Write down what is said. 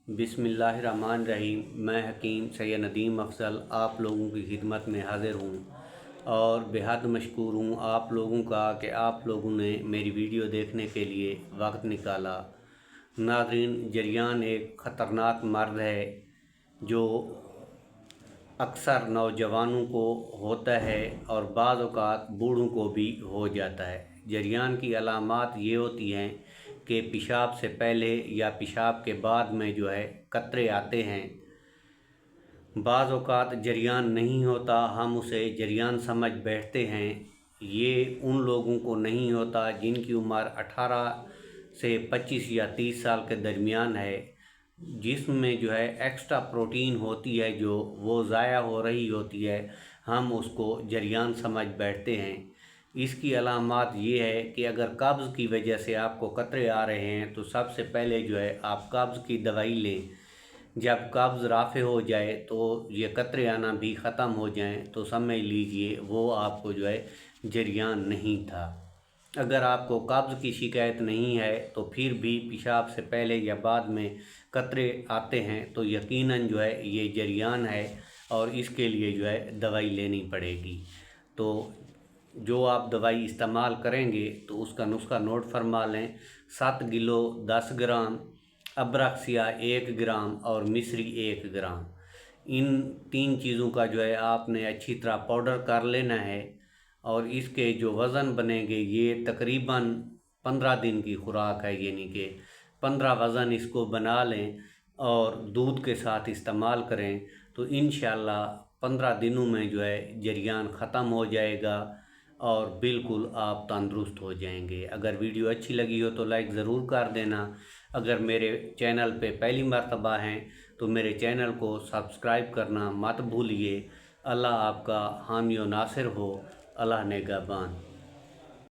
बिस्मिल्लाहिर्रहमानिर्रहीम। मैं हकीम सैयद नदीम अफजल आप लोगों की खिदमत में हाज़िर हूँ और बेहद मशकूर हूँ आप लोगों का कि आप लोगों ने मेरी वीडियो देखने के लिए वक्त निकाला। नाज़रीन, जरियान एक ख़तरनाक मर्ज़ है जो अक्सर नौजवानों को होता है और बाज़ औक़ात बूढ़ों को भी हो जाता है। जरियान की अलामात ये होती हैं कि पेशाब से पहले या पेशाब के बाद में कतरे आते हैं। बाज़ औक़ात जरियान नहीं होता, हम उसे जरियान समझ बैठते हैं। ये उन लोगों को नहीं होता जिनकी उम्र 18 से 25 या 30 साल के दरमियान है, जिसमें एक्स्ट्रा प्रोटीन होती है जो वो ज़ाया हो रही होती है, हम उसको जरियान समझ बैठते हैं। इसकी अलामात ये है कि अगर कब्ज़ की वजह से आपको कतरे आ रहे हैं तो सबसे पहले आप कब्ज़ की दवाई लें। जब कब्ज़ राफ़े हो जाए तो ये कतरे आना भी ख़त्म हो जाएं तो समझ लीजिए वो आपको जरियान नहीं था। अगर आपको कब्ज़ की शिकायत नहीं है तो फिर भी पेशाब से पहले या बाद में कतरे आते हैं तो यकीनन ये जरियान है और इसके लिए दवाई लेनी पड़ेगी। तो जो आप दवाई इस्तेमाल करेंगे तो उसका नुस्खा नोट फरमा लें। 7 किलो 10 ग्राम, अब्रक्सिया 1 ग्राम और मिश्री 1 ग्राम। इन 3 चीज़ों का आपने अच्छी तरह पाउडर कर लेना है और इसके जो वज़न बनेंगे ये तकरीबन 15 दिन की खुराक है, यानी कि 15 वज़न इसको बना लें और दूध के साथ इस्तेमाल करें तो इंशाअल्लाह 15 दिनों में जरियान ख़त्म हो जाएगा और बिल्कुल आप तंदुरुस्त हो जाएंगे। अगर वीडियो अच्छी लगी हो तो लाइक ज़रूर कर देना। अगर मेरे चैनल पे पहली मर्तबा हैं तो मेरे चैनल को सब्सक्राइब करना मत भूलिए। अल्लाह आपका हामी व नासिर हो। अल्लाह निगहबान।